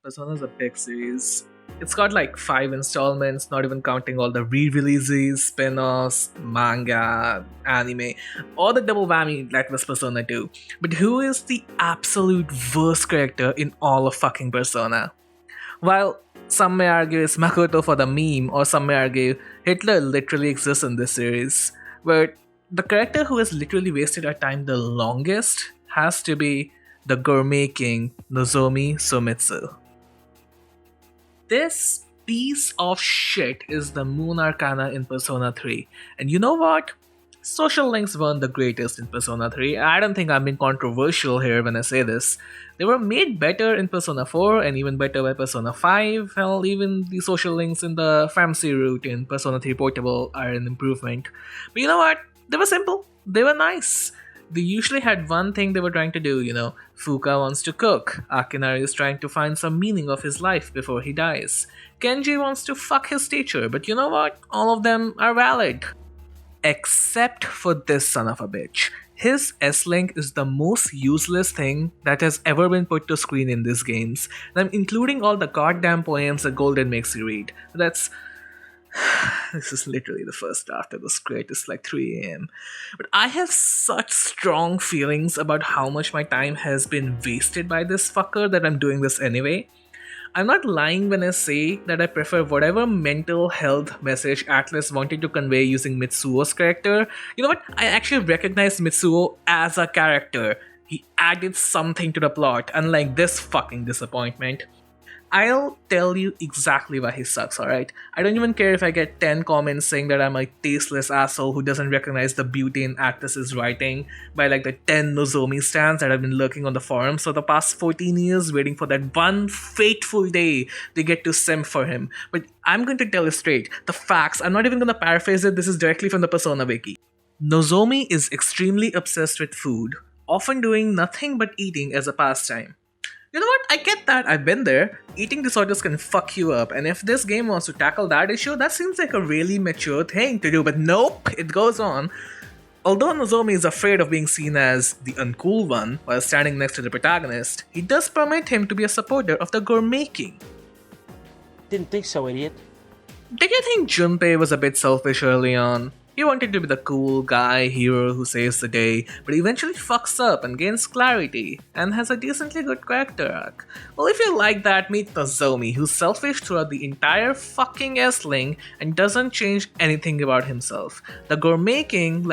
Persona's a big series. It's got like 5 installments, not even counting all the re-releases, spin-offs, manga, anime, all the double whammy like this Persona 2. But who is the absolute worst character in all of fucking Persona? While some may argue it's Makoto for the meme, or some may argue Hitler literally exists in this series, but the character who has literally wasted our time the longest has to be the gourmet king Nozomi Sumitsu. This piece of shit is the Moon Arcana in Persona 3. And you know what? Social links weren't the greatest in Persona 3. I don't think I'm being controversial here when I say this. They were made better in Persona 4 and even better by Persona 5. Hell, even the social links in the fancy route in Persona 3 Portable are an improvement. But you know what? They were simple. They were nice. They usually had one thing they were trying to do, Fuka wants to cook, Akinari is trying to find some meaning of his life before he dies, Kenji wants to fuck his teacher, but you know what? All of them are valid. Except for this son of a bitch. His S-Link is the most useless thing that has ever been put to screen in these games, and I'm including all the goddamn poems that Golden makes you read. That's this is literally the first draft of the script. It's like 3 a.m. But I have such strong feelings about how much my time has been wasted by this fucker that I'm doing this anyway. I'm not lying when I say that I prefer whatever mental health message Atlus wanted to convey using Mitsuo's character. You know what? I actually recognize Mitsuo as a character. He added something to the plot, unlike this fucking disappointment. I'll tell you exactly why he sucks, alright? I don't even care if I get 10 comments saying that I'm a tasteless asshole who doesn't recognize the beauty in Atlas's writing by like the 10 Nozomi stands that have been lurking on the forums for the past 14 years waiting for that one fateful day they get to simp for him. But I'm going to tell you straight, the facts, I'm not even going to paraphrase it, this is directly from the Persona Wiki. Nozomi is extremely obsessed with food, often doing nothing but eating as a pastime. You know what? I get that. I've been there. Eating disorders can fuck you up, and if this game wants to tackle that issue, that seems like a really mature thing to do, but nope, it goes on. Although Nozomi is afraid of being seen as the uncool one while standing next to the protagonist, he does permit him to be a supporter of the gourmet king. Didn't think so, idiot. Did you think Junpei was a bit selfish early on? He wanted to be the cool guy hero who saves the day, but eventually fucks up and gains clarity, and has a decently good character arc. Well, if you like that, meet Nozomi, who's selfish throughout the entire fucking S-Link and doesn't change anything about himself. The gourmet king,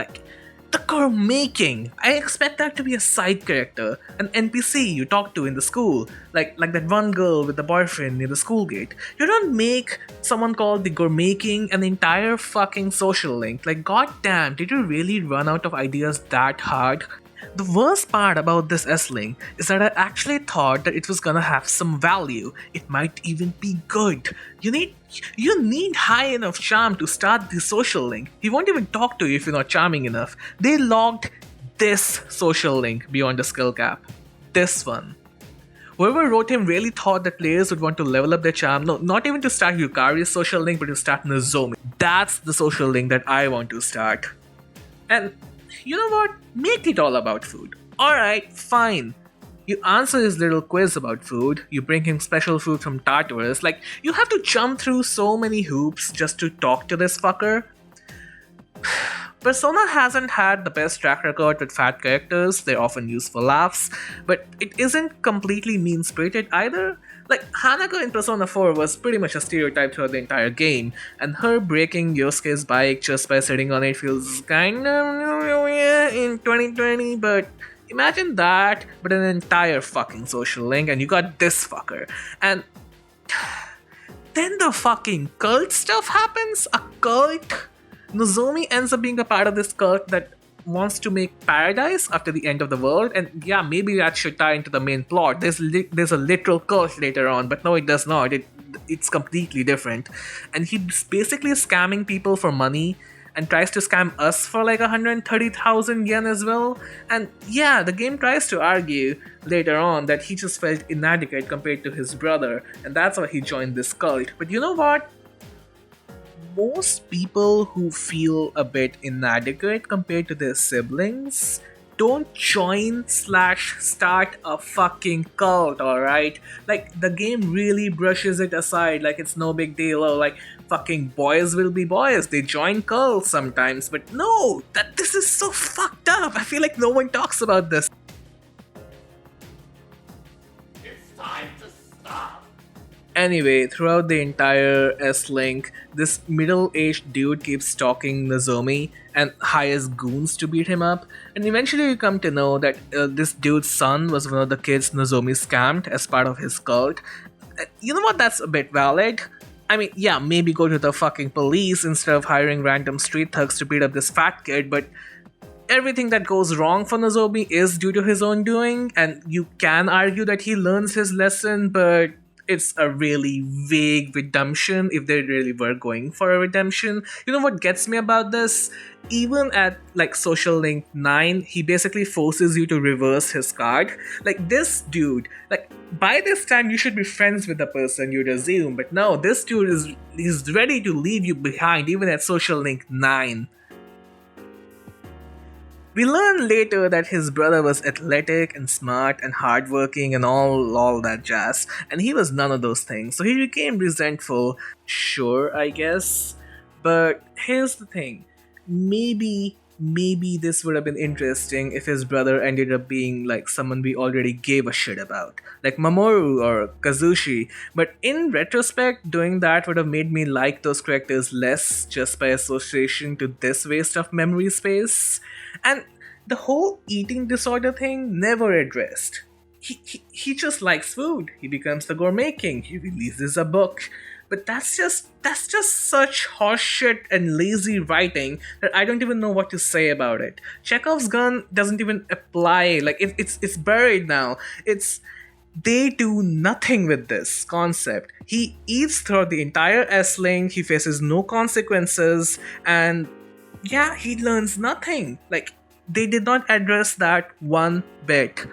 the gourmet king! I expect that to be a side character, an NPC you talk to in the school, like that one girl with the boyfriend near the school gate. You don't make someone called the gourmet king an entire fucking social link. Like, goddamn, did you really run out of ideas that hard? The worst part about this S-Link is that I actually thought that it was gonna have some value. It might even be good. You need high enough charm to start the social link. He won't even talk to you if you're not charming enough. They logged this social link beyond the skill cap. This one. Whoever wrote him really thought that players would want to level up their charm. No, not even to start Yukari's social link, but to start Nozomi. That's the social link that I want to start. And you know what? Make it all about food. Alright, fine. You answer his little quiz about food, you bring him special food from Tartarus, like, you have to jump through so many hoops just to talk to this fucker. Persona hasn't had the best track record with fat characters, they're often used for laughs, but it isn't completely mean-spirited either. Like, Hanako in Persona 4 was pretty much a stereotype throughout the entire game, and her breaking Yosuke's bike just by sitting on it feels kind of in 2020, but imagine that, but an entire fucking social link, and you got this fucker. And then the fucking cult stuff happens? A cult? Nozomi ends up being a part of this cult that wants to make paradise after the end of the world, and yeah, maybe that should tie into the main plot. There's a literal cult later on, but no, it does not. It's completely different, and he's basically scamming people for money and tries to scam us for like 130,000 yen as well. And yeah, the game tries to argue later on that he just felt inadequate compared to his brother, and that's why he joined this cult. But you know what? Most people who feel a bit inadequate compared to their siblings don't join slash start a fucking cult, alright? Like, the game really brushes it aside like it's no big deal. Or like, fucking boys will be boys. They join cults sometimes. But no, this is so fucked up. I feel like no one talks about this. Anyway, throughout the entire S-Link, this middle-aged dude keeps stalking Nozomi and hires goons to beat him up, and eventually you come to know that this dude's son was one of the kids Nozomi scammed as part of his cult. You know what, that's a bit valid. I mean, yeah, maybe go to the fucking police instead of hiring random street thugs to beat up this fat kid, but everything that goes wrong for Nozomi is due to his own doing, and you can argue that he learns his lesson, but it's a really vague redemption if they really were going for a redemption. You know what gets me about this? Even at like Social Link 9, he basically forces you to reverse his card. Like this dude, like by this time you should be friends with the person you'd assume, but no, this dude is ready to leave you behind even at Social Link 9. We learn later that his brother was athletic and smart and hardworking and all that jazz, and he was none of those things, so he became resentful. Sure, I guess. But here's the thing. Maybe this would have been interesting if his brother ended up being like someone we already gave a shit about, like Mamoru or Kazushi. But in retrospect, doing that would have made me like those characters less just by association to this waste of memory space. And the whole eating disorder thing never addressed. He just likes food. He becomes the gourmet king. He releases a book. But that's just such horseshit and lazy writing that I don't even know what to say about it. Chekhov's gun doesn't even apply. Like it's buried now. They do nothing with this concept. He eats throughout the entire S-Link. He faces no consequences, and yeah, he learns nothing. Like, they did not address that one bit.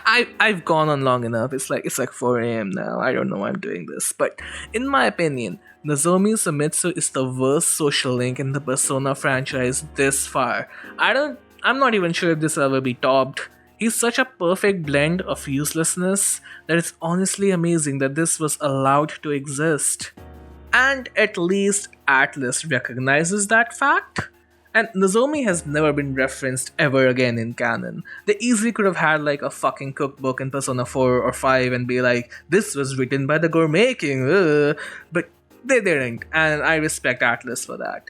I've gone on long enough. It's like 4 a.m. now. I don't know why I'm doing this. But in my opinion, Nozomi Sumitsu is the worst social link in the Persona franchise this far. I'm not even sure if this will ever be topped. He's such a perfect blend of uselessness that it's honestly amazing that this was allowed to exist. And at least Atlus recognizes that fact. And Nozomi has never been referenced ever again in canon. They easily could have had like a fucking cookbook in Persona 4 or 5 and be like, this was written by the Gourmet King, but they didn't, and I respect Atlus for that.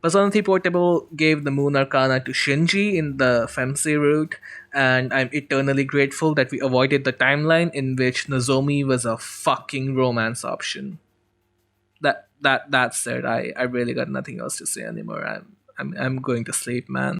Persona 3 Portable gave the Moon Arcana to Shinji in the Femsi route, and I'm eternally grateful that we avoided the timeline in which Nozomi was a fucking romance option. That's it. I really got nothing else to say anymore. I'm going to sleep, man.